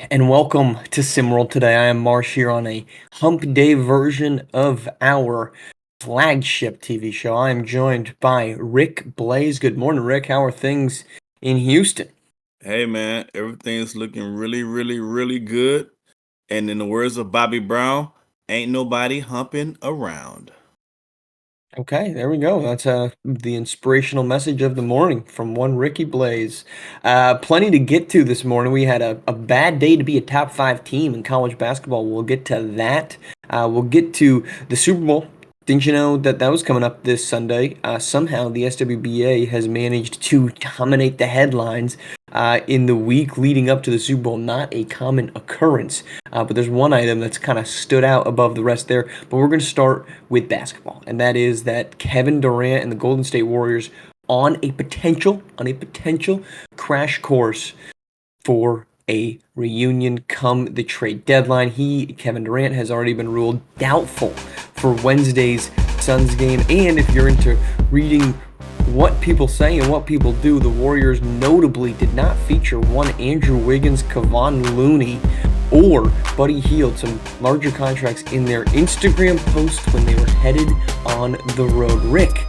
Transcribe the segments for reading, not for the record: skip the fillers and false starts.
And welcome to SimWorld today. I am Marsh here on a hump day version of our flagship TV show. I am joined by Rick Blaze. Good morning, Rick. How are things in Houston? Hey man, everything's looking really, really, really good. And in the words of Bobby Brown, ain't nobody humping around. Okay, there we go. That's the inspirational message of the morning from one Ricky Blaze. Plenty to get to this morning. We had a bad day to be a top five team in college basketball. We'll get to that. We'll get to the Super Bowl. Didn't you know that that was coming up this Sunday? Somehow the SWBA has managed to dominate the headlines in the week leading up to the Super Bowl. Not a common occurrence, but there's one item that's kind of stood out above the rest there. But we're going to start with basketball, and that is that Kevin Durant and the Golden State Warriors on a potential crash course for a reunion come the trade deadline. Kevin Durant, has already been ruled doubtful for Wednesday's Suns game. And if you're into reading what people say and what people do, the Warriors notably did not feature one Andrew Wiggins, Kevon Looney, or Buddy Hield, some larger contracts in their Instagram post when they were headed on the road. Rick,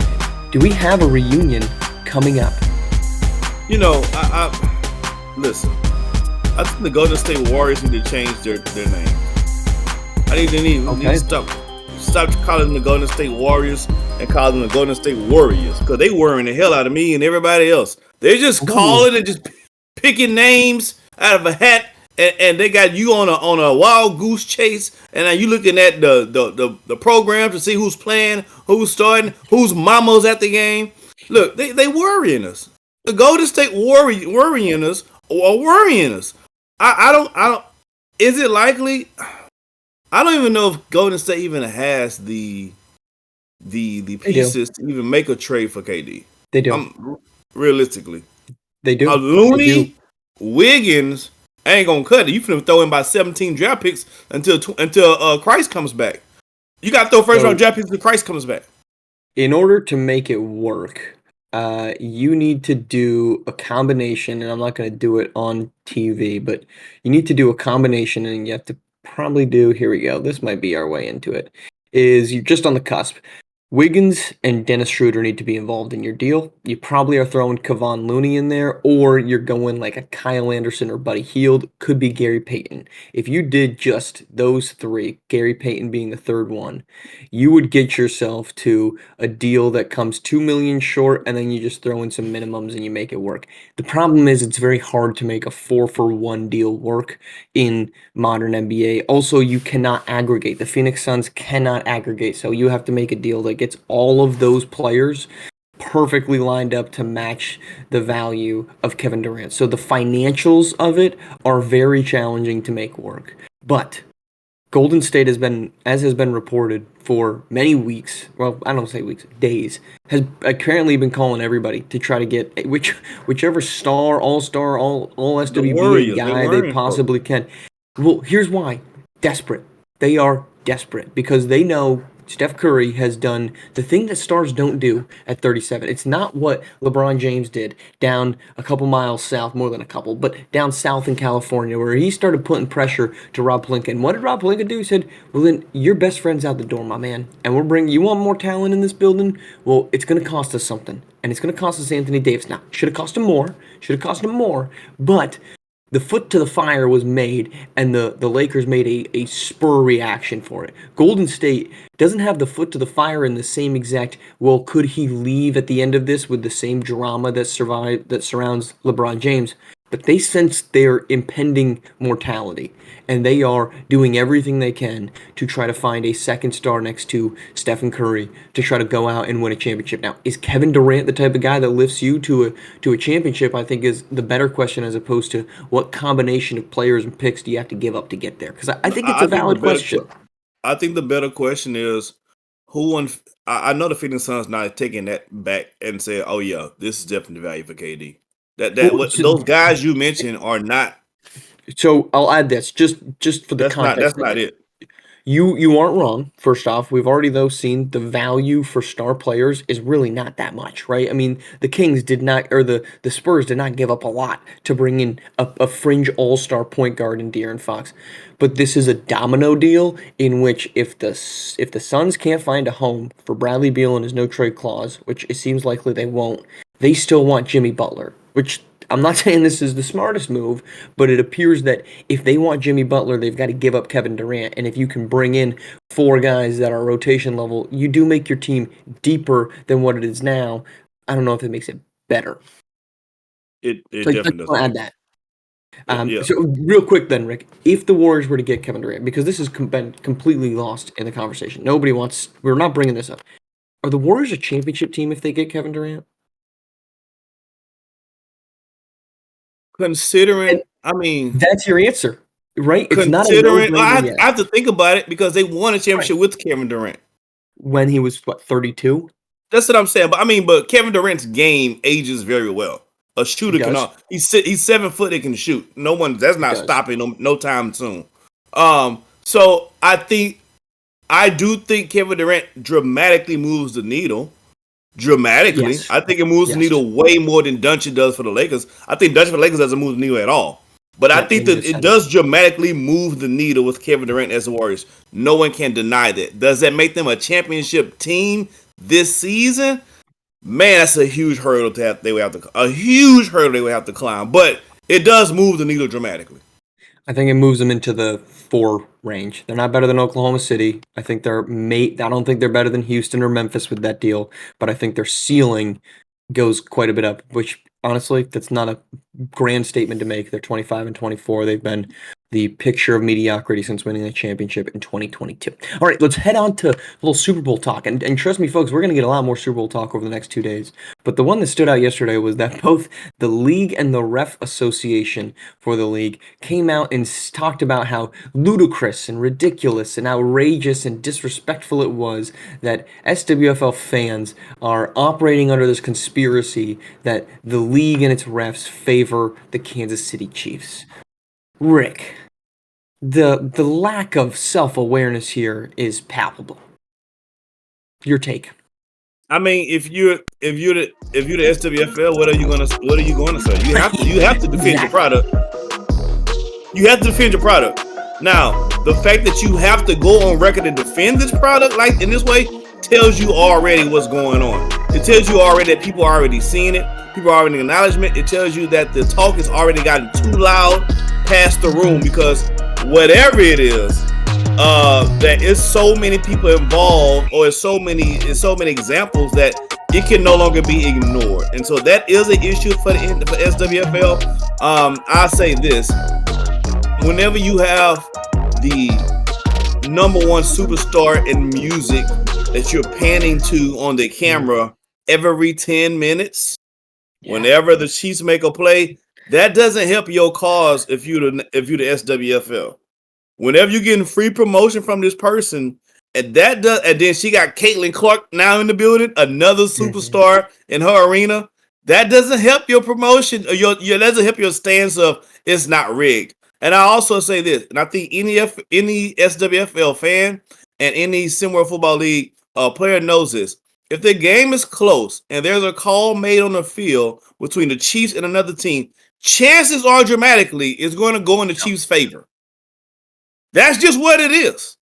do we have a reunion coming up? You know, listen. I think the Golden State Warriors need to change their name. They need to stop calling them the Golden State Warriors and call them the Golden State Worriers, because they worrying the hell out of me and everybody else. They're just calling and just picking names out of a hat, and they got you on a wild goose chase. And now you looking at the program to see who's playing, who's starting, whose mama's at the game. Look, they worrying us. The Golden State worrying us or worrying us. I don't. Is it likely? I don't even know if Golden State even has the pieces to even make a trade for KD. They do. Realistically, they do. Looney, Wiggins ain't gonna cut it. You finna throw in about 17 draft picks until Christ comes back. You got to throw first round draft picks until Christ comes back. In order to make it work, you need to do a combination, and I'm not going to do it on TV, but you need to do a combination, and you have to probably do, here we go, this might be our way into it, is you're just on the cusp. Wiggins and Dennis Schroeder need to be involved in your deal. You probably are throwing Kevon Looney in there, or you're going like a Kyle Anderson or Buddy Hield. Could be Gary Payton. If you did just those three, Gary Payton being the third one, you would get yourself to a deal that comes $2 million short, and then you just throw in some minimums and you make it work. The problem is it's very hard to make a 4-for-1 deal work in modern NBA. Also, you cannot aggregate. The Phoenix Suns cannot aggregate, so you have to make a deal that gets all of those players perfectly lined up to match the value of Kevin Durant. So the financials of it are very challenging to make work. But Golden State has been reported for many weeks, well, I don't say weeks, days, has apparently been calling everybody to try to get whichever star, all-star, all SWBA guy they possibly can. Well, here's why. Desperate. They are desperate because they know Steph Curry has done the thing that stars don't do at 37. It's not what LeBron James did down a couple miles south, more than a couple, but down south in California, where he started putting pressure to Rob Pelinka. And what did Rob Pelinka do? He said, well, then your best friend's out the door, my man. And we're bringing, you want more talent in this building? Well, it's going to cost us something. And it's going to cost us Anthony Davis. Now, should have cost him more, but the foot to the fire was made, and the Lakers made a spur reaction for it. Golden State doesn't have the foot to the fire in the same exact, well, could he leave at the end of this with the same drama that surrounds LeBron James? But they sense their impending mortality, and they are doing everything they can to try to find a second star next to Stephen Curry to try to go out and win a championship. Now, is Kevin Durant the type of guy that lifts you to a championship? I think is the better question, as opposed to what combination of players and picks do you have to give up to get there? Because I think it's a valid question. I think the better question is who. I know the Phoenix Suns not taking that back and say, "Oh yeah, this is definitely value for KD." Those guys you mentioned are not. So I'll add this just for the context. That's not it. You aren't wrong. First off, we've already though seen the value for star players is really not that much, right? I mean, the Kings did not, or the Spurs did not give up a lot to bring in a fringe all-star point guard in De'Aaron Fox. But this is a domino deal in which if the Suns can't find a home for Bradley Beal and his no trade clause, which it seems likely they won't, they still want Jimmy Butler, which I'm not saying this is the smartest move, but it appears that if they want Jimmy Butler, they've got to give up Kevin Durant. And if you can bring in four guys that are rotation level, you do make your team deeper than what it is now. I don't know if it makes it better. It So I just definitely want to add does. that. Yeah. So real quick then, Rick, if the Warriors were to get Kevin Durant, because this has been completely lost in the conversation, nobody wants. We're not bringing this up. Are the Warriors a championship team if they get Kevin Durant? And Considering, I mean, that's your answer, right? It's not a considering, no-brainer yet. I have to think about it because they won a Right. championship with Kevin Durant. When he was, what, 32? That's what I'm saying. But I mean, but Kevin Durant's game ages very well. A He shooter does. cannot. He's 7 foot. He can shoot. No one. That's He not does. stopping him no time soon. So I do think Kevin Durant dramatically moves the needle. Dramatically, Yes. I think it moves the Yes. needle way more than Doncic does for the Lakers. I think Doncic for the Lakers doesn't move the needle at all. But I Yep, think and you that just it said it. does dramatically move the needle with Kevin Durant as the Warriors. No one can deny that. Does that make them a championship team this season? Man, that's a huge hurdle they would have to climb. But it does move the needle dramatically. I think it moves them into the 4 range. They're not better than Oklahoma City. I don't think they're better than Houston or Memphis with that deal, but I think their ceiling goes quite a bit up, which honestly, that's not a grand statement to make. They're 25 and 24. They've been the picture of mediocrity since winning the championship in 2022. All right, let's head on to a little Super Bowl talk. And trust me, folks, we're going to get a lot more Super Bowl talk over the next 2 days. But the one that stood out yesterday was that both the league and the ref association for the league came out and talked about how ludicrous and ridiculous and outrageous and disrespectful it was that SWFL fans are operating under this conspiracy that the league and its refs favor the Kansas City Chiefs. Rick, the lack of self-awareness here is palpable. Your take. I mean, if you're the SWFL, what are you gonna say? You have to defend your product. You have to defend your product. Now, the fact that you have to go on record and defend this product like in this way tells you already what's going on. It tells you already that people are already seeing it. People are already acknowledgement. It tells you that the talk has already gotten too loud past the room because whatever it is, that is so many people involved, or it's so many examples that it can no longer be ignored, and so that is an issue for SWFL. I say this: whenever you have the number one superstar in music that you're panning to on the camera every 10 minutes, whenever the Chiefs make a play, that doesn't help your cause if you're the SWFL. Whenever you're getting free promotion from this person, and then she got Caitlin Clark now in the building, another superstar in her arena, that doesn't help your promotion, or your doesn't help your stance of it's not rigged. And I also say this, and I think any SWFL fan and any SimWorld Football League player knows this. If the game is close and there's a call made on the field between the Chiefs and another team, chances are dramatically it's going to go in the Chiefs' favor. That's just what it is.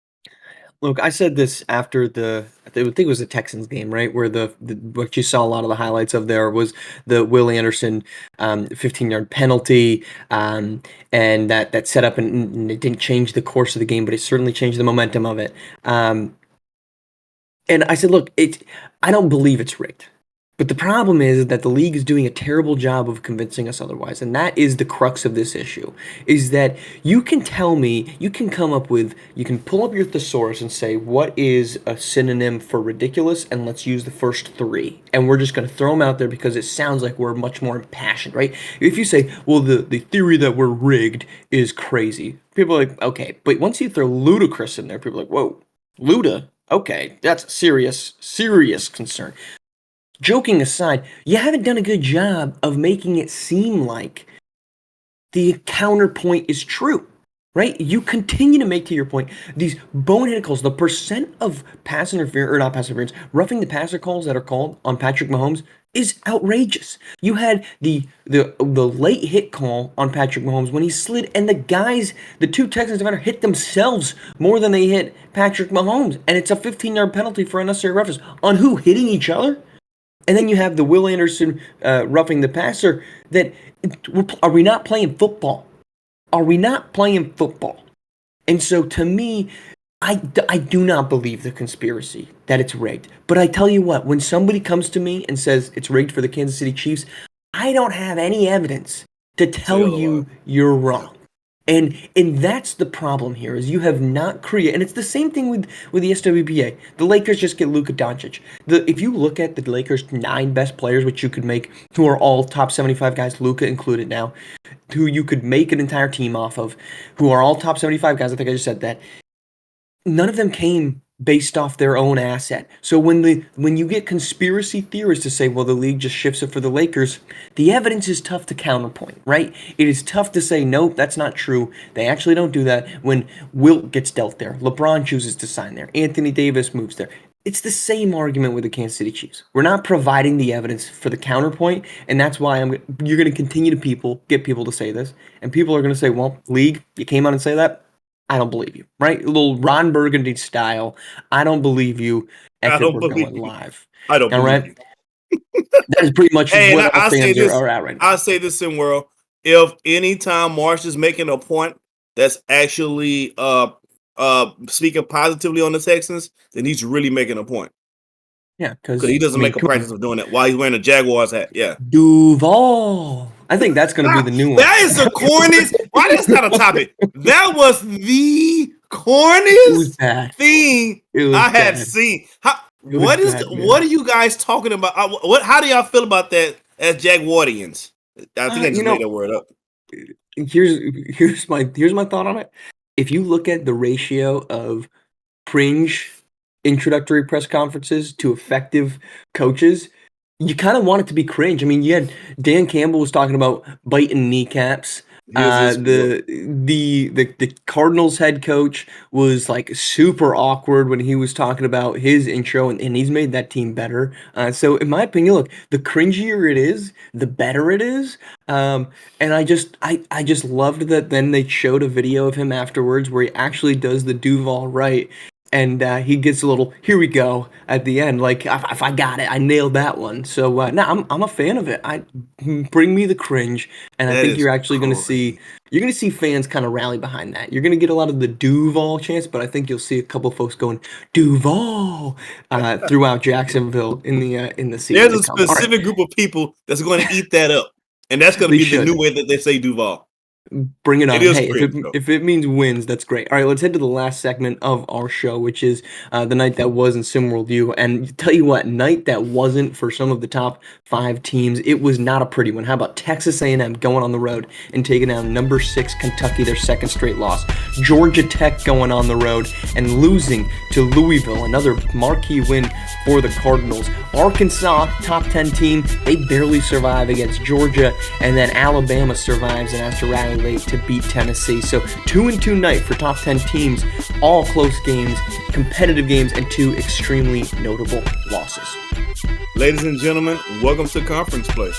Look, I said this after I think it was the Texans game, right? Where what you saw a lot of the highlights of there was the Will Anderson 15-yard penalty, and that set up and it didn't change the course of the game, but it certainly changed the momentum of it. And I said, look, I don't believe it's rigged. But the problem is that the league is doing a terrible job of convincing us otherwise. And that is the crux of this issue, is that you can tell me, you can pull up your thesaurus and say, what is a synonym for ridiculous? And let's use the first 3. And we're just going to throw them out there because it sounds like we're much more impassioned, right? If you say, well, the theory that we're rigged is crazy, people are like, okay. But once you throw ludicrous in there, people are like, whoa, Luda? Okay, that's a serious concern. Joking aside, you haven't done a good job of making it seem like the counterpoint is true, right? You continue to make, to your point, these bonehead calls. The percent of pass interference, or not pass interference, roughing the passer calls that are called on Patrick Mahomes is outrageous. You had the late hit call on Patrick Mahomes when he slid, and the two Texans defenders hit themselves more than they hit Patrick Mahomes, and it's a 15-yard penalty for unnecessary roughness on who, hitting each other. And then you have the Will Anderson roughing the passer. Are we not playing football? Are we not playing football? And so to me, I do not believe the conspiracy that it's rigged. But I tell you what, when somebody comes to me and says it's rigged for the Kansas City Chiefs, I don't have any evidence to tell you you're wrong. And that's the problem here, is you have not created, and it's the same thing with the SWBA. The Lakers just get Luka Doncic. If you look at the Lakers' 9 best players, which you could make, who are all top 75 guys, Luka included now, who you could make an entire team off of, who are all top 75 guys, I think I just said that, none of them came based off their own asset. So when you get conspiracy theorists to say, well, the league just shifts it for the Lakers, the evidence is tough to counterpoint, right? It is tough to say, nope, that's not true. They actually don't do that. When Wilt gets dealt there, LeBron chooses to sign there, Anthony Davis moves there. It's the same argument with the Kansas City Chiefs. We're not providing the evidence for the counterpoint, and that's why you're going to continue to get people to say this, and people are going to say, well, league, you came out and say that? I don't believe you, right? A little Ron Burgundy style. I don't believe you. I We're don't believe going you. live. I don't All believe right. you. That is pretty much Hey, and what all I say fans this. are at right now. I say this in world. If anytime Marsh is making a point that's actually speaking positively on the Texans, then he's really making a point. Yeah, Because because he doesn't make a come practice on. of doing that while he's wearing a Jaguars hat. Yeah. Duval. I think that's going to be the new one. That is the corniest. Why that's not a topic? That was the corniest thing I had seen. What are you guys talking about? How do y'all feel about that as Jaguarians? I think I just made that word up. Here's my thought on it. If you look at the ratio of cringe introductory press conferences to effective coaches, you kind of want it to be cringe. I mean, you had Dan Campbell was talking about biting kneecaps. The Cardinals head coach was like super awkward when he was talking about his intro, and he's made that team better. So in my opinion, look, the cringier it is, the better it is. And I just loved that. Then they showed a video of him afterwards where he actually does the Duval right. And he gets a little, here we go, at the end. Like, if I got it, I nailed that one. So, I'm a fan of it. Bring me the cringe. And I think you're actually going to see, fans kind of rally behind that. You're going to get a lot of the Duval chants, but I think you'll see a couple folks going, Duval, throughout Jacksonville in the season. There's a specific group of people that's going to eat that up. And that's going to be the new way that they say Duval. Bring it on. Hey, if it means wins, that's great. All right, let's head to the last segment of our show, which is the night that was in SimWorld U. And tell you what, night that wasn't for some of the top 5 teams. It was not a pretty one. How about Texas A&M going on the road and taking down number 6 Kentucky, their second straight loss. Georgia Tech going on the road and losing to Louisville, another marquee win for the Cardinals. Arkansas, top 10 team, they barely survive against Georgia, and then Alabama survives and has to rally late to beat Tennessee. So 2-2 night for top 10 teams, all close games, competitive games, and 2 extremely notable losses. Ladies and gentlemen, welcome to Conference Play.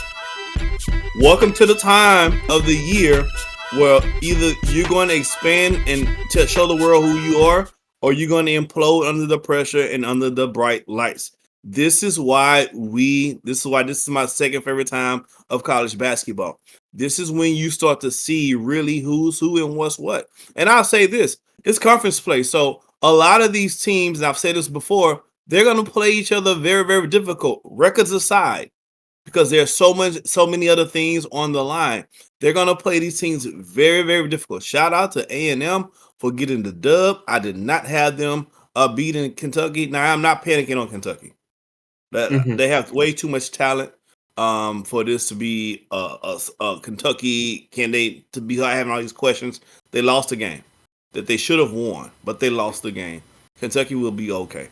Welcome to the time of the year where either you're going to expand and to show the world who you are, or you're going to implode under the pressure and under the bright lights. This is why this is my second favorite time of college basketball. This is when you start to see really who's who and what's what. And I'll say this, it's conference play. So a lot of these teams, and I've said this before, they're going to play each other very, very difficult, records aside, because there's so many other things on the line. They're going to play these teams very, very difficult. Shout out to A&M for getting the dub. I did not have them beating Kentucky. Now, I'm not panicking on Kentucky. They have way too much talent for this to be a Kentucky candidate to be having all these questions. They lost the game that they should have won, but they lost the game. Kentucky will be okay.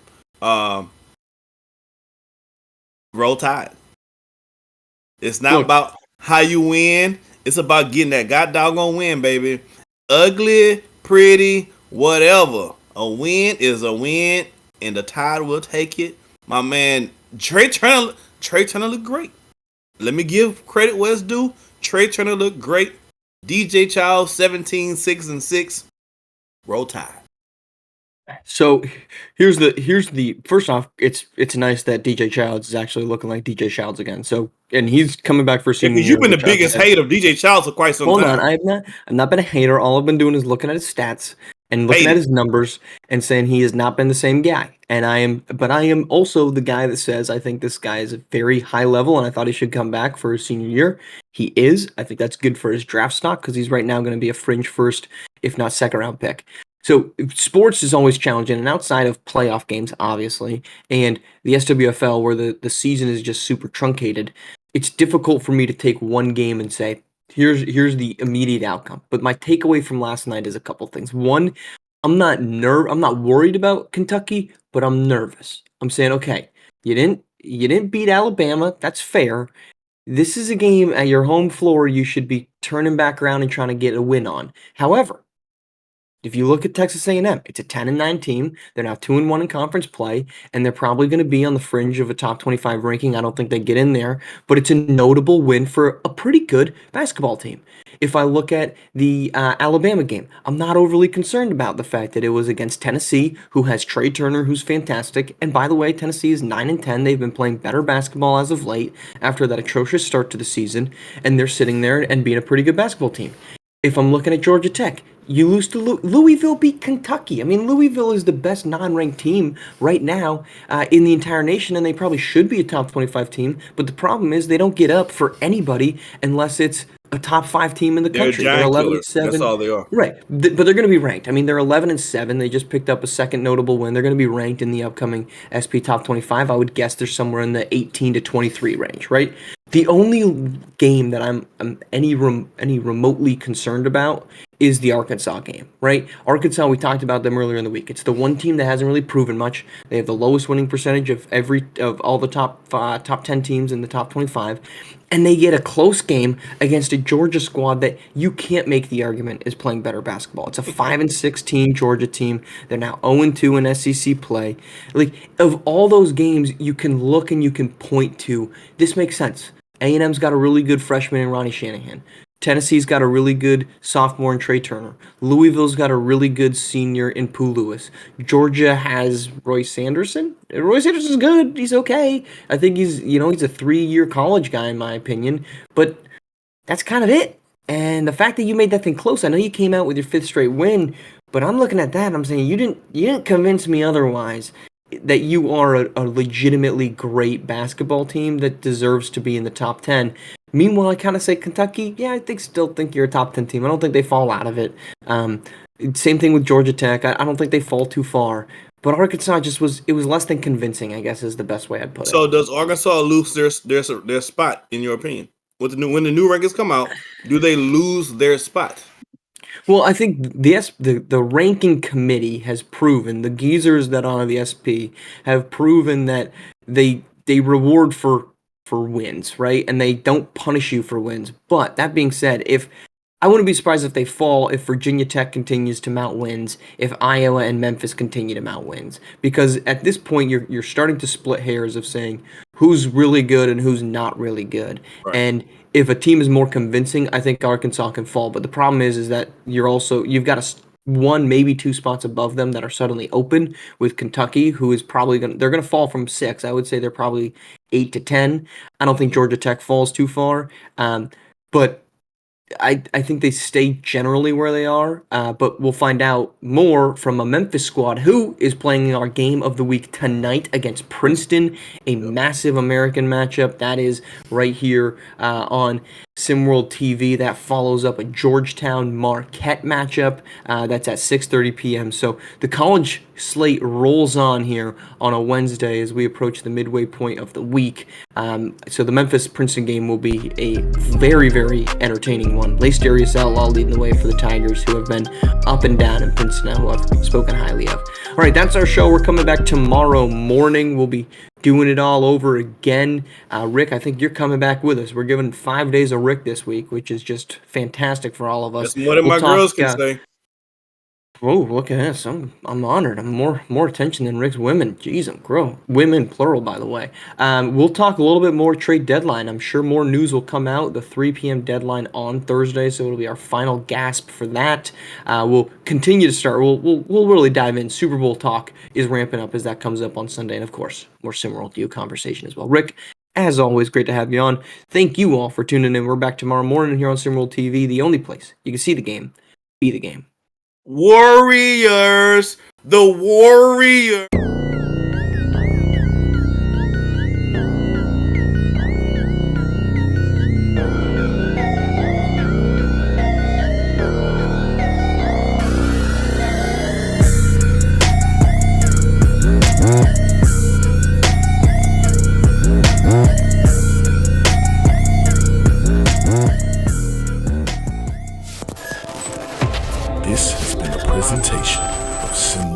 Roll Tide. It's not about how you win. It's about getting that god doggone win, baby. Ugly pretty, whatever. A win is a win, and the Tide will take it. My man Trey Turner looked great. Let me give credit where it's due. Trey Turner looked great. DJ Child 17, 6 and 6. Roll Tide. So here's the first off, it's nice that DJ Childs is actually looking like DJ Childs again. So and he's coming back for Yeah, senior because year, you've been the which I biggest hater of DJ Child for quite some hold on, time. I've not been a hater. All I've been doing is looking at his stats and looking at Hating. his numbers and saying he has not been the same guy. And I am also the guy that says I think this guy is a very high level and I thought he should come back for his senior year. He is. I think that's good for his draft stock because he's right now going to be a fringe first, if not second round pick. So sports is always challenging, and outside of playoff games, obviously, and the SWFL where the season is just super truncated, it's difficult for me to take one game and say, here's the immediate outcome. But my takeaway from last night is a couple things. One, I'm not worried about Kentucky, but I'm nervous. I'm saying, okay, you didn't beat Alabama. That's fair. This is a game at your home floor you should be turning back around and trying to get a win on. However, if you look at Texas A&M, it's a 10-9 team. They're now 2-1 in conference play, and they're probably going to be on the fringe of a top 25 ranking. I don't think they get in there, but it's a notable win for a pretty good basketball team. If I look at the Alabama game, I'm not overly concerned about the fact that it was against Tennessee, who has Trey Turner, who's fantastic. And by the way, Tennessee is 9-10. They've been playing better basketball as of late after that atrocious start to the season, and they're sitting there and being a pretty good basketball team. If I'm looking at Georgia Tech, you lose to Louisville beat Kentucky. I mean, Louisville is the best non-ranked team right now in the entire nation, and they probably should be a top 25 team. But the problem is they don't get up for anybody unless it's a top 5 team in the They're country. They're giant 11 and killers. That's 7. all they are. Right. But they're going to be ranked. I mean, they're 11 and 7. They just picked up a second notable win. They're going to be ranked in the upcoming SP Top 25. I would guess they're somewhere in the 18 to 23 range, right? The only game that I'm any remotely concerned about is the Arkansas game, right? Arkansas, we talked about them earlier in the week. It's the one team that hasn't really proven much. They have the lowest winning percentage of all the top 10 teams in the top 25, and they get a close game against a Georgia squad that you can't make the argument is playing better basketball. It's a 5-16 Georgia team. They're now 0-2 in SEC play. Like of all those games, you can look and you can point to this makes sense. A&M's got a really good freshman in Ronnie Shanahan. Tennessee's got a really good sophomore in Trey Turner. Louisville's got a really good senior in Pooh Lewis. Georgia has Roy Sanderson. Roy Sanderson's good. He's okay. I think he's a 3-year college guy in my opinion. But that's kind of it. And the fact that you made that thing close, I know you came out with your 5th straight win, but I'm looking at that and I'm saying you didn't convince me otherwise that you are a legitimately great basketball team that deserves to be in the top 10. Meanwhile, I kind of say Kentucky, yeah, still think you're a top 10 team. I don't think they fall out of it. Same thing with Georgia Tech. I don't think they fall too far. But Arkansas it was less than convincing, I guess is the best way I'd put it. So does Arkansas lose their spot, in your opinion? When the new rankings come out, do they lose their spot? Well, I think the ranking committee has proven, the geezers that are the SP have proven that they reward for wins, right? And they don't punish you for wins. But that being said, if I wouldn't be surprised if they fall if Virginia Tech continues to mount wins, if Iowa and Memphis continue to mount wins. Because at this point you're starting to split hairs of saying who's really good and who's not really good. Right. And if a team is more convincing, I think Arkansas can fall. But the problem is that you've got one, maybe 2 spots above them that are suddenly open with Kentucky, who is probably they're gonna fall from 6. I would say they're probably 8 to 10. I don't think Georgia Tech falls too far. But I think they stay generally where they are, but we'll find out more from a Memphis squad who is playing our game of the week tonight against Princeton, a massive American matchup. That is right here on SimWorld TV. That follows up a Georgetown Marquette matchup that's at 6:30 p.m. So the college slate rolls on here on a Wednesday as we approach the midway point of the week. So the Memphis-Princeton game will be a very, very entertaining one. Lace Darius Outlaw leading the way for the Tigers, who have been up and down in Princeton, who I've spoken highly of. All right, that's our show. We're coming back tomorrow morning. We'll be doing it all over again. Rick, I think you're coming back with us. We're giving 5 days of Rick this week, which is just fantastic for all of us. That's more than my girls can say. Oh, look at this. I'm honored. I'm more attention than Rick's women. Jeez, I'm grow. Women plural, by the way. We'll talk a little bit more trade deadline. I'm sure more news will come out. The 3 p.m. deadline on Thursday, so it'll be our final gasp for that. We'll continue to start. We'll really dive in. Super Bowl talk is ramping up as that comes up on Sunday, and of course, more SimWorld U conversation as well. Rick, as always, great to have you on. Thank you all for tuning in. We're back tomorrow morning here on SimWorld TV, the only place you can see the game, be the game. Warriors, the Warriors. This has been a presentation of SimWorld.